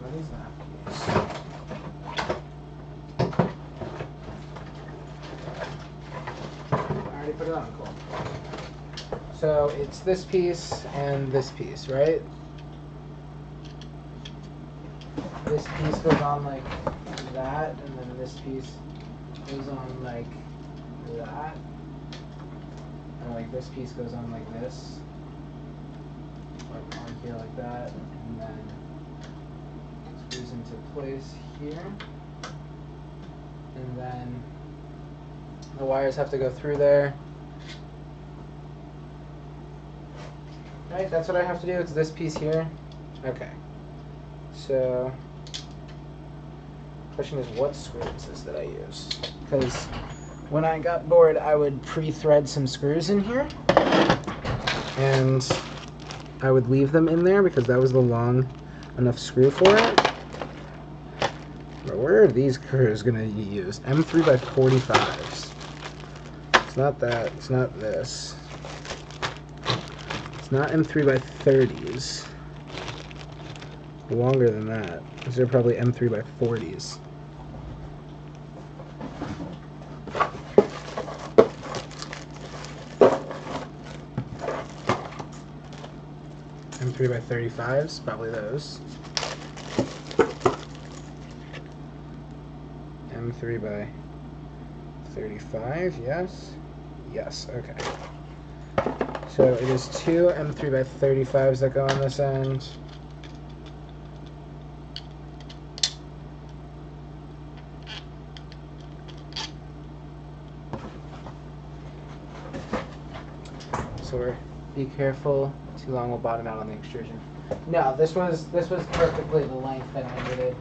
What is that piece? I already put it on, cool. So it's this piece and this piece, right? This piece goes on like that, and then this piece goes on like that. And like this piece goes on like this. Like on here like that, and then screws into place here. And then the wires have to go through there. Right, that's what I have to do. It's this piece here. Okay. So, question is, what screw is this that I use? Because when I got bored, I would pre-thread some screws in here, and I would leave them in there because that was the long enough screw for it. Where are these curves going to be used? M3 by 45s. It's not that. It's not this. It's not M3 by 30s. Longer than that. These are probably M3 by 40s. M3 by 35s, probably those. M3 by 35, yes. Yes, okay. So it is two M3 by 35s that go on this end. So be careful. Too long will bottom out on the extrusion. No, this was perfectly the length that I needed.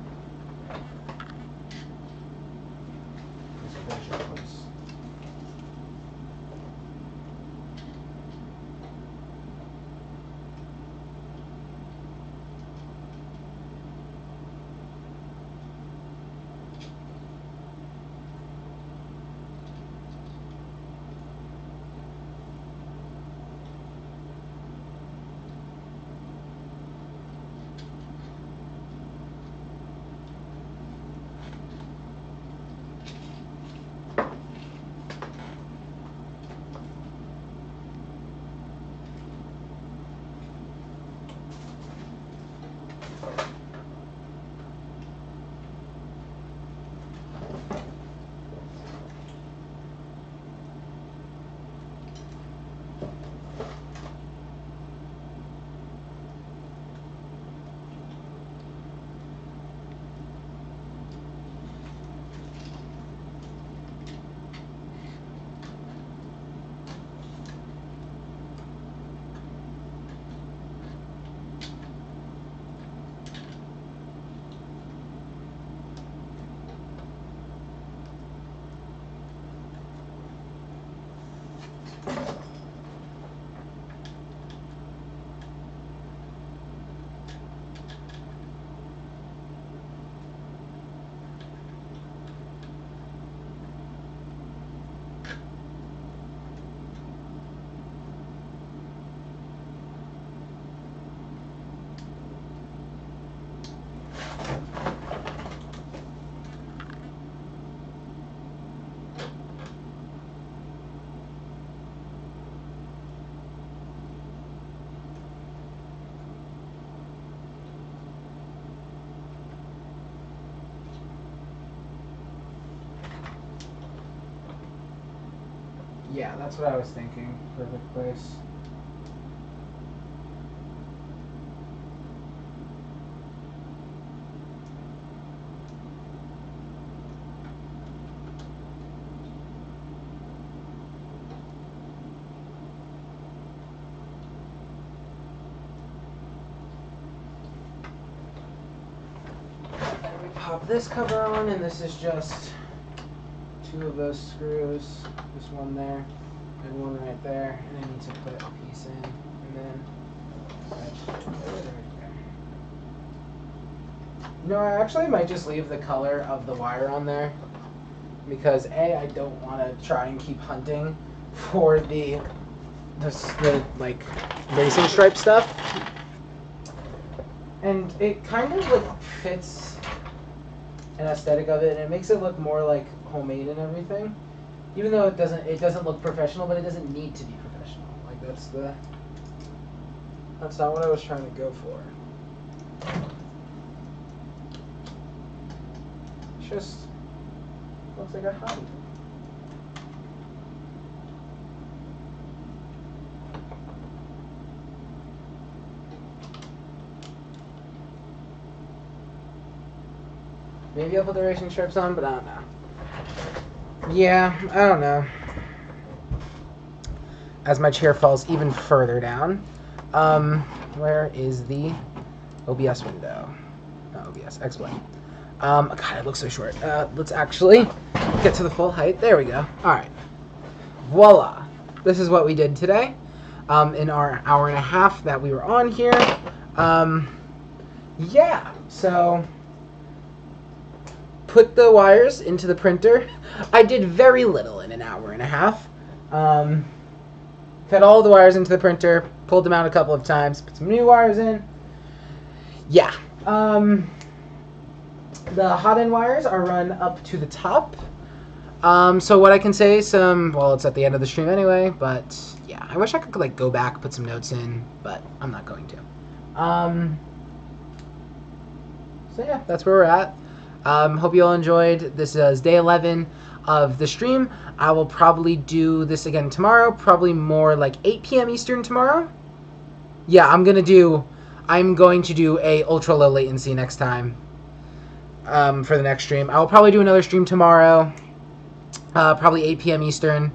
Yeah, that's what I was thinking. Perfect place. And we pop this cover on, and this is just two of those screws. Just one there, and one right there, and I need to put a piece in, and then you know, I actually might just leave the color of the wire on there because A, I don't want to try and keep hunting for the like racing stripe stuff, and it kind of like fits an aesthetic of it, and it makes it look more like homemade and everything. Even though it doesn't look professional, but it doesn't need to be professional. Like that's not what I was trying to go for. It just looks like a hobby. Maybe I'll put the racing strips on, but I don't know. Yeah, I don't know. As my chair falls even further down, where is the OBS window? Not OBS, XSplit. God, it looks so short. Let's actually get to the full height. There we go. All right. Voila. This is what we did today in our hour and a half that we were on here. Yeah, so put the wires into the printer. I did very little in an hour and a half. Fed all the wires into the printer, pulled them out a couple of times, put some new wires in. Yeah. The hot end wires are run up to the top. So what I can say, well, it's at the end of the stream anyway, but yeah, I wish I could like go back, put some notes in, but I'm not going to. So yeah, that's where we're at. Hope you all enjoyed. This is day 11 of the stream. I will probably do this again tomorrow, probably more like 8 p.m. Eastern tomorrow. Yeah, I'm going to do a ultra low latency next time for the next stream. I will probably do another stream tomorrow, probably 8 p.m. Eastern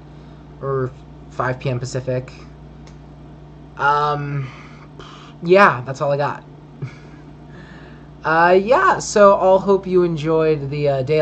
or 5 p.m. Pacific. Yeah, that's all I got. Yeah, so I'll hope you enjoyed the day